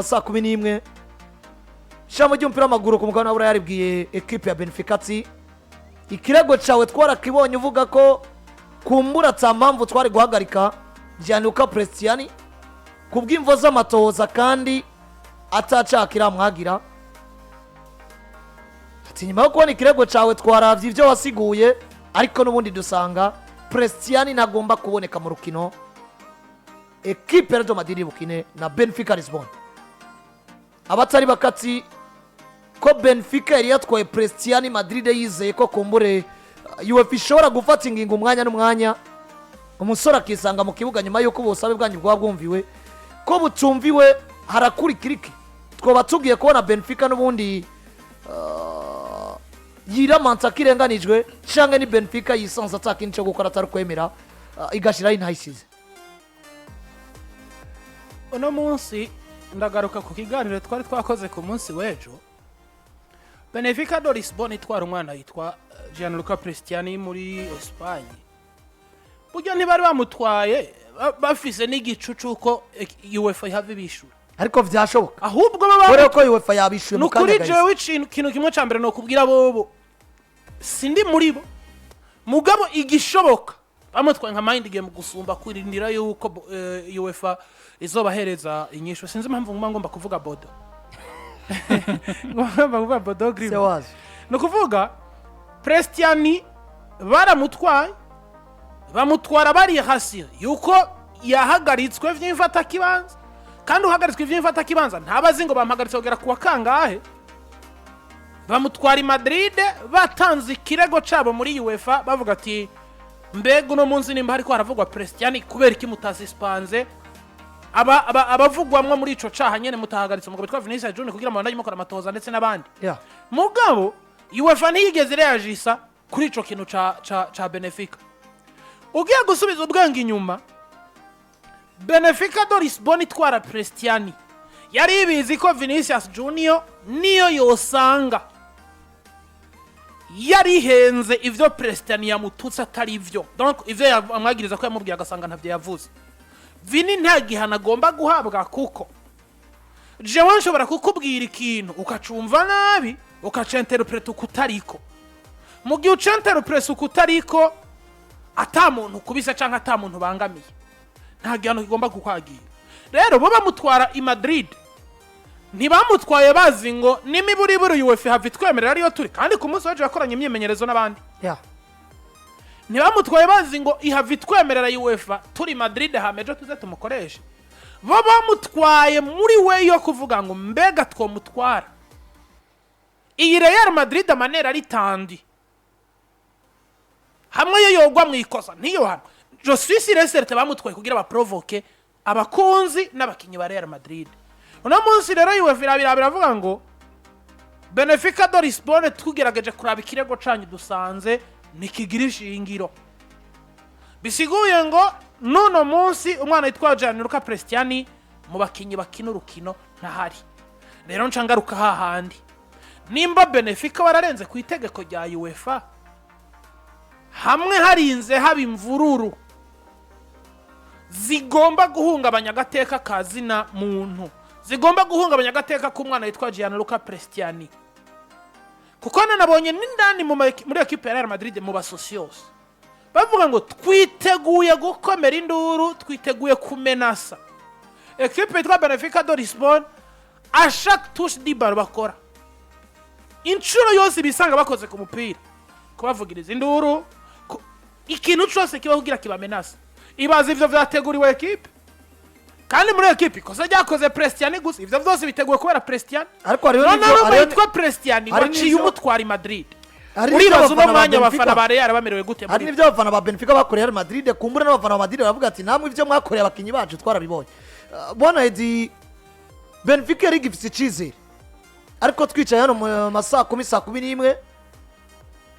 saa 11 shamo ry'umupira w'amaguru ku mugabane w'Uburayi yaribwiye equipe ya Benfica ati ikirego cawe twarakibonye uvuga ko kumbura ta mpamvu twari guhagarika Gianluca Prestianni kubw'imvo z'amatohoza kandi atacakira mwagira ati nyuma yo kubona ikirego cawe twaravye ivyo wasiguye ariko n'ubundi dusanga Prestianni ntagomba kuboneka mu rukino equipe ya Real Madrid bukine na Benfica Lisbon. Abatari bakati ko Benfica yari yatwaye Prestianni Madrid yizeye ko kumbure UEFA ishobora gufata ingingo umwanya n'umwanya umusore akisanga mu kibuga nyuma yuko ubusabe bwanyu bwabwumviwe ko butumviwe harakurikiriki twoba tugiye kubona Benfica n'ubundi yiramanta kirenganijwe canke ni Benfica yisanze atakintu cyo gukora atari kwemera igashira intayisize. Uno munsi ndagaruka ku kiganiro twari twakoze ku munsi w'ejo. Benfica do Lisbon itwara umwana yitwa Gianluca Prestianni muri Espagne. Buryo ntibari bamutwaye bafise n'igicucu ko UEFA ihave bishura. Ariko vyashoboka. Ahubwo baba kore ko UEFA yabishuye mu kanya gato. Nukuri jewe ikintu kimwe cambere no kubwira bobo. Sindi muri bo. Mugabo igishoboka. Bamutwaye nka mind game gusumba kwirindira yuko UEFA izobahereza inyisho. Sinzi impamvu ngomba kuvuga bodo. Ngomba kuvuga bodo Grevisse. No kuvuga Prestianni baramutwaye bamutwara bari hasi yuko yahagaritswe vy'imfata kibanza kandi uhagaritswe vy'imfata kibanza ntabazi ngo bampagaritse kugera kuwa kangahe. Bamutwara i Madrid batanze ikirego cabo muri UEFA bavuga ati mbega uno munsi nimba hariko haravugwa Prestianni kubera iki mutazispanze abavugwamwe muri ico caha nyene mutahagaritse mugabo twa Vinicius Junior kugira ngo mukora amatohoza ndetse n'abandi. Mugabo UEFA ntiyigeze reagisa kuri ico kintu ca Benfica. Ugiye gusubiza ubwangi inyuma Benfica do Lisbon itwara Prestianni yari ibizi ko Vinicius Junior niyo yosanga yari henze ivyo Prestianni yamututse atari ivyo, donc ivyo amwagiriza ko yamubwiye agasanga ntavyo yavuze. Vini nta gihana agomba guhabwa kuko jewe nshobora kukubwira ikintu ukacumva nabi ukacenterpreta ukutariko. Mu gihe ucenterpreta ukutariko ata muntu kubisa canke ata muntu bangamiye nta gihano kigomba kukwagira. Rero bo bamutwara i Madrid ntibamutwaye bazi ngo n'imiburiburu UEFA have twemerera ariyo turi kandi ku munsi waje yakoranye imyemenyerezo n'abandi. Ntibamutwaye bazi ngo ihave twemerera UEFA turi Madrid hamejo tuze tumukoreshe. Bo bamutwaye muri we yo kuvuga ngo mbega twomutwara iyi Real Madrid amanera ari tandi hamwe yo yogwa mu ikosa ntiyo hano je suis sûr certain bamutwaye kugira baprovoke abakunzi n'abakinyi ba Real Madrid. Uno munsi rero UEFA biravuga ngo Benfica do Lisbon tugerageje kuraba ikirego canyu dusanze nikigirisha ingiro. Bisiguye ngo nuno munsi umwana yitwa Gianluca Prestianni mu bakinyi bakina urukino ntahari. Rero ncangaruka hahandi nimba Benfica bararenze ku itegeko rya UEFA hamwe harinze haba imvururu zigomba guhungabanya agateka kazina muntu, zigomba guhungabanya agateka k'umwana yitwa Gianluca Prestianni. Kuko nabonye n'indani muri equipe ya Real Madrid mu basocios bavuga ngo twiteguye gukomera induru, twiteguye kumenasa equipe yitwa Benfica do Lisbon a chaque touche di ballon bakora inshuro yose bisanga bakoze ku mupira kubavugiriza induru ikintu cyose kiba kugira kibamenasa. Ibaza ivyo vyateguriwe equipe kandi muri equipe kosa ryakoze Prestianni gusa ivyo vyose biteguye kubera Prestianni. Ariko ariyo yitwa Prestianni waciye umutwara i Madrid. Uribaza uno mwanya abafana ba Real bamerewe gute muri? Ari nivyo abafana ba Benfica bakoreye Real Madrid kumbura n'abafana ba Madrid bavuga ati namwe ivyo mwakoreye abakinyi bacu twarabibonye. Bona edi Benfica yari gifise icizere ariko twicaye hano mu masaa 10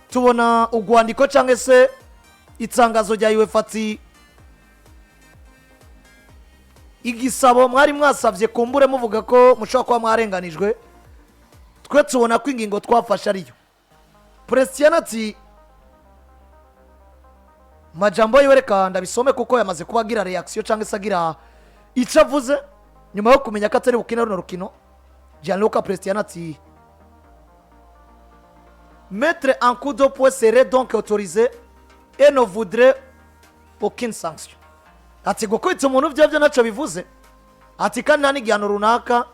tubona ugwandiko canke se itangazo rya UEFA ati igisabo mwari mwasavye kumbure muvuga ko mushobora kuba mwarenganijwe twe tubona ko ingingo twafasha ariyo. Prestianni ati majambo yiwe reka ndabisome kuko yamaze kubagira reaction canke se agira icavuze nyuma yo kumenya ko atari bukina runo rukino Gianluca Prestiani ati mettre un coup de poing serait donc autorisé et ne voudrait aucune sanction. Ati gukubita umuntu byo naco bivuze, ati kandi nta n'igihano runaka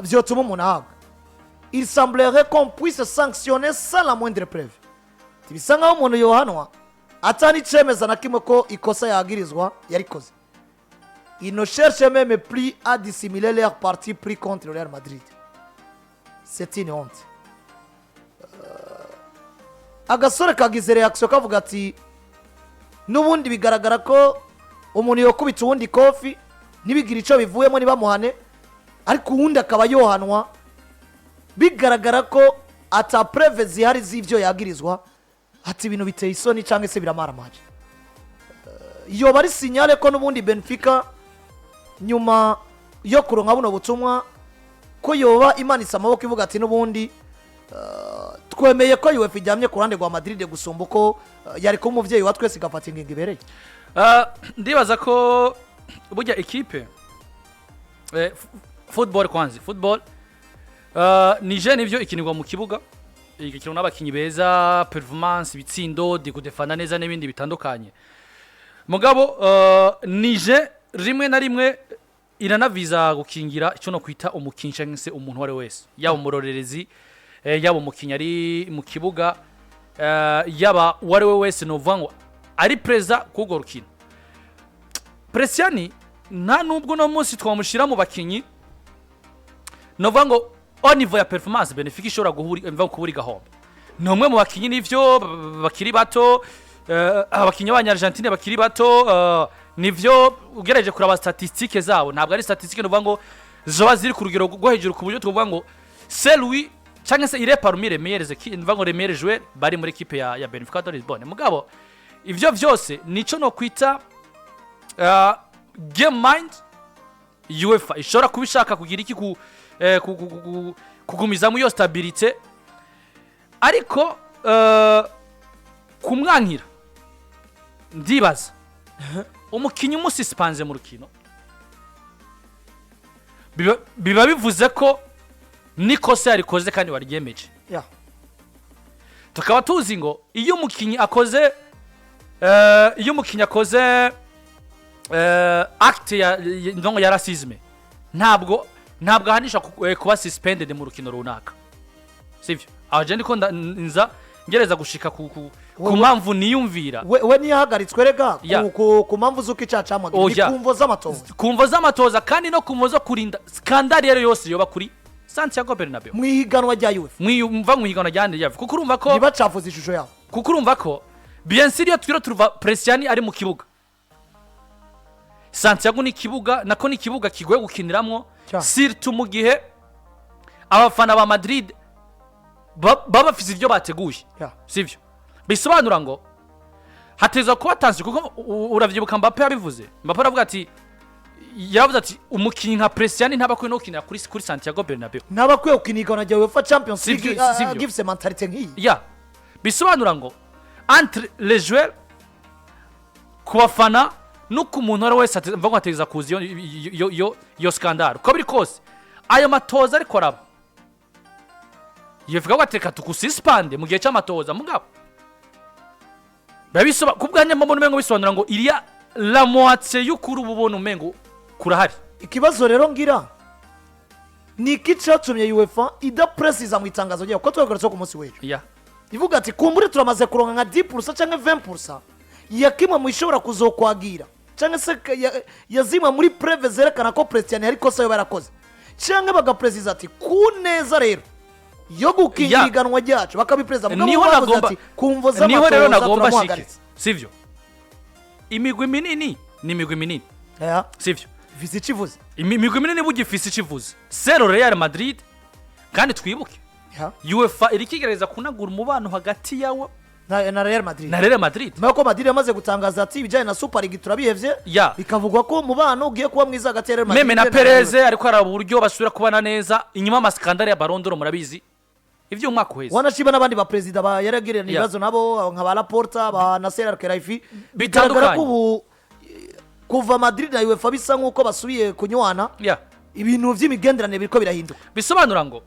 vyotuma umuntu ahabwa. Il semblerait qu'on puisse sanctionner sans la moindre preuve. Bisa nkaho umuntu yohanwa atani cemeza na kimwe ko ikosa yagirizwa yarikoze. Il ne cherche même plus à dissimuler leur parti pris contre le Real Madrid. C'est une honte. Agasore kagize reaction kavuga ati nubundi bigaragara ko umuntu yokubita uwundi kofi nibigira ico bivuyemo nibamuhane, ariko uwundi akaba yohanwa bigaragara ko ata preuve zihari z'ivyo yagirizwa. Ati ibintu biteye isoni canke se biramaramaje. Iyo bari signale ko nubundi Benfica nyuma yo kuronka buno butumwa ko yoba imanitse amaboko ivuga ati nubundi twemeye ko UEFA ijyamye ku ruhande rwa Madrid gusumba uko yari ko umuvyeyi wa twese gafata ingingo ibereye. Ndibaza ko burya equipe football kwanza football ni je nivyo ikinirwa mu kibuga igikino n'abakinyi beza performance bitsindo de kudefana neza n'ibindi bitandukanye. Mugabo nije rimwe na rimwe iranaviza gukingira icyo no kwita umukinsha ngese umuntu wari wese yaba umurorerezi yaba umukinya ari mu kibuga yaba wari wese no vangwa ari preza kugo rukino. Prestianni nta nubwo no munsi twamushira mu bakinyi no vango au niveau ya performance Benfica ishobora kubura igahomba. Ni umwe mu bakinyi nivyo bakiri bato abakinyi b'Abanyargentine bakiri bato nivyo ugerageje kuraba statistique zabo ntabwo ari statistique no vango zoba ziri ku rugero rwo hejuru ku buryo tuvuga ngo c'est lui cyangwa se il est parmi les meilleurs vango les meilleurs joueurs bari muri equipe ya Benfica de Lisbonne. Mugabo ivyo vyose nico no kwita game mind UEFA ishobora kubishaka kugira iki kugumiza mu yo stabilité ariko kumwankira ndibaza umukinyi umusispanze mu rukino biba bivuze ko nikosa yarikoze kandi waryemeje. Tukaba tuzi ngo iyo umukinyi akoze acte ya racisme ntabwo ahanisha kuba suspended mu rukino runaka, sivyo? Aho je ndiko nza ngereza gushika ku mpamvu niyumvira we niyahagaritswe rega ku mpamvu zuko icacamwa kumvo z'amatoza kandi no kumvo zo kurinda skandali yero yose yoba kuri Santiago Bernabeu mwihiganwa rya UEFA mwiyumva mwihiganwa ryande yavu kuko urumva ko nibacafuza ishusho yawo kuko urumva ko bien sûr twiro turuva Prestianni ari mu kibuga Santiago ni kibuga nako ni kibuga kigoye gukiniramo surtout mu gihe abafana ba Madrid baba fize ibyo bateguye, sivyo? Bisobanura ngo hateza kuba tansi kuko uravyibuka Mbappe yabivuze. Mbappe aravuga ati yavuze ati umukinyi nka Prestianni ntabakwiye no gukinira kuri Santiago Bernabeu, ntabakwiye gukinira na UEFA Champions League gives mentality nk'iyi. Bisobanura ngo entre les joueurs kubafana nuko umuntu wari wese mvuga ateza kuzi yo scandal ko biri kose ayo matoza ariko raba yevuga wateka tukusispande mu gihe cy'amatoza mugabo babisoba kubwanya mu mengo bisobanura ngo iriya la moitié y'ukuri ububona umengo kurahari. Ikibazo rero ngira ni kicatumye UEFA ida precisa mu itangazo ryayo ko twegeretse ku munsi w'ejo ivuga ati kumbure turamaze kuronka nka 10% cyangwa 20% yakimwe mu ishobora kuzokwagira cyangwa se yazima muri preve zerekana ko Prestianni ariko se barakoze cyangwa bagapresiza ati kuneza rero yo gukingiganwa ryacu bakabipreza niho nagomba kumvo z'amatoza niho rero nagomba shike, sivyo? Imigwi minini ni imigwi minini, sivyo? Visi kivuze imigwi minini bugifise kivuze Sero Real Madrid kandi twibuke UEFA iri kigereza kunagura umubano hagati yawo na Real Madrid. Mako Madrid yamaze gutangaza ati bijanye na Super League turabihevye bikavugwa ko umubano ugiye kuba mwiza hagati ya Real Madrid na Perez ariko araba uburyo basubira kubana neza inyuma amaskandali ya Ballon d'Or murabizi ivyo umwaka uheze. Wanashiba nabandi ba president ba yaragirira ibibazo nabo nka ba Laporta ba Nasser Al-Khelaifi bitandukanye kuva Madrid na UEFA bisa nkuko basubiye kunywana ibintu vy'imigenderanire biriko birahinduka bisobanura ngo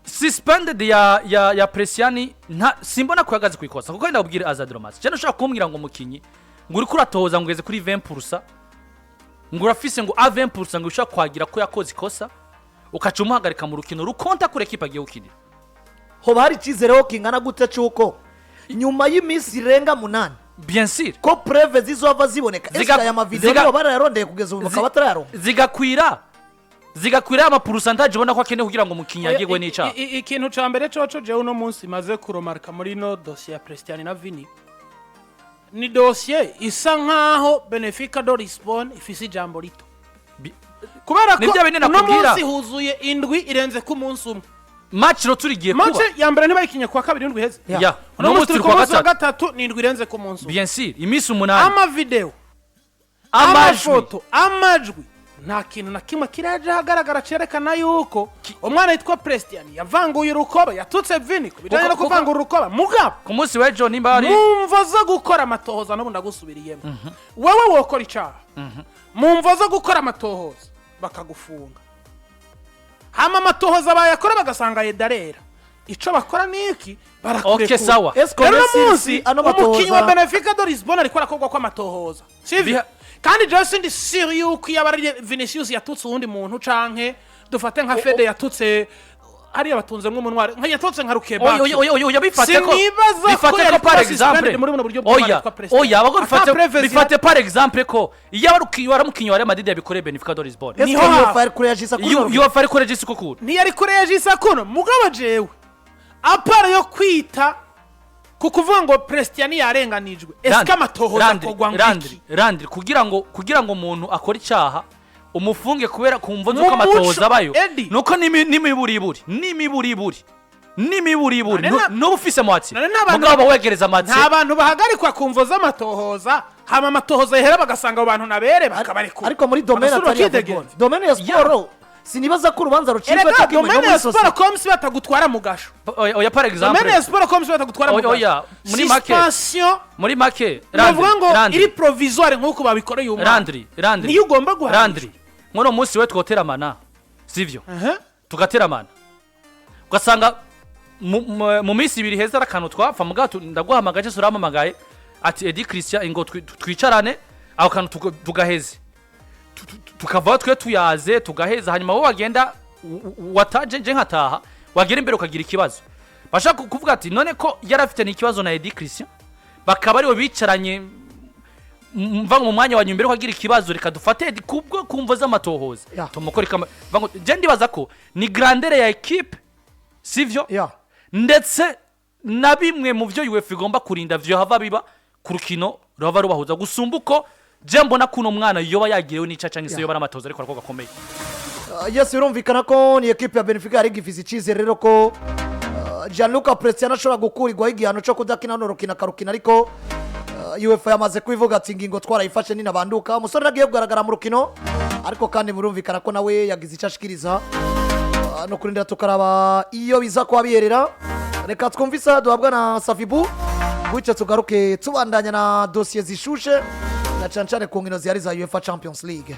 suspended ya Prestianni simbona ko yagaze kwikosa kuko ndabwira Azadromas cyane ushaka kumbwira ngo mukinyi ngo uri kuratoza ngeze kuri 20% ngo urafise ngo 20% ngo ushaka kwagira ko yakoze ikosa ukaca umuhagarika mu rukino rukonta kure equipe agiye gukinira hoba hari icizere ho kingana gute cyuko nyuma y'imisi irenga 8 bien sûr ko preve zizova ziboneka esa ya mavideo nibo bararondeye kugeza ubu bakaba batararonka zigakwira ama pourcentage ubona ko akeneye kugira ngo mukinya yagirwe n'icyaha ikintu ca mbere coco je uno munsi maze kuromarka muri no dossier ya Prestianni na Vini ni dossier isa nkaho Benfica do Lisbon ifise ijambo rito kubera ko no munsi huzuye indwi irenze ku munsi umwe match ro turigiye kuba match ya mbere ntibayikinye kwa kabiri ndwi heze ya no munsi kwa gatatu ni indwi irenze ku munsi bien sûr imisi 8 ama video amafoto amajwi nta kintu na kimwe kiraje hagaragara cerekana yuko umwana yitwa Prestianni yavanguye urukoba yatutse Vini kubijanye no kuvangura urukoba mugabo ku munsi wa John Nimbari mumva zo gukora amatohoza no ndagusubiriyemo wewe wokora icaha mumva zo gukora amatohoza bakagufunga hama amatohoza bayakora bagasanga yedarera ico bakora niki barakurekura okay sawa eskonesi ano matohoza umukinyi wa Benfica do Lisbon ariko arakogwa kwa amatohoza sivyo kandi Justin ndi serious ko yabari Vinicius yatutse undi muntu canke dufate nka Fede yatutse ari abatunze nk'umunwari nka yatutse nka Rukeba oya bifate ko par exemple oya abago bifate par exemple ko iyo waramukinyi wa Real Madrid yabikore Benfica do Lisbon niho yofari kurejisa kuno yofari kurejisa kuno ni yari kurejisa kuno mugabo jewe apara yo kwita kukuvuga ngo Prestianni yarenganijwe eska amatohoza kogwa ngiki Landry kugira ngo umuntu akora icyaha umufunge kubera kumva zo kamatohoza bayo nuko nimiburiburi no ufise mwatsi mugabo wegereza matsi nta bantu bahagarikwa kumva za amatohoza hama amatohoza yehera bagasanga abantu nabere bakabarekura ariko muri domaine atari domaine ya sport sinibaza ko urubanza rucibwa cyangwa domaine ya sport comme si batagutwara mu gasho oya par exemple domaine ya sport comme si batagutwara mu gasho oya muri make iri provisoire nkuko babikoreye umuntu Landry niyo ugomba guhanisha Landry mwono munsi we twoteramana sivyo tugateramana ugasanga mu minsi ibiri heza akantu twapfa mugato ndaguhamagaje suramamagaye ati Edi Christian ingo twicarane aho kantu tugaheze tukava twe tuyaze tugaheza hanyuma wo wagenda wataje nje nkataha wagera imbere ukagira ikibazo bashaka kuvuga ati none ko yarafite n'ikibazo na Edi Christian bakaba ariwe bicaranye mva mu mwanya wa nyumbere ukagira ikibazo reka dufate kubwo kumva z'amatohoza tumukore kama vango je ndibaza ko ni grandeur ya equipe sivyo ndetse na bimwe mu byo UEFA igomba kurinda vyo hava biba ku rukino ruhava rubahuza gusumbuko je mbona kuno mwana yoba yagirewe n'ica canke se yoba n'amatohoza ariko arako gakomeye yes urumvikana ko ni equipe ya Benfica ari gifise icizere rero ko Gianluca Prestianni ashobora gukurirwa igihano cyo kudakina no rukina karukina ariko UEFA yamaze kwivuga ati ngingo twarayifashe ni nabanduka umusore nagiye kugaragara mu rukino ariko kandi murumvikana ko nawe yagize icashikiriza no kurindira tukaraba iyo biza kwa biyerera reka twumvisa duhabwa na Safibu gutyo tugaruke tubandanya na dossier zishushe na cancane ku nkino zihari za UEFA Champions League.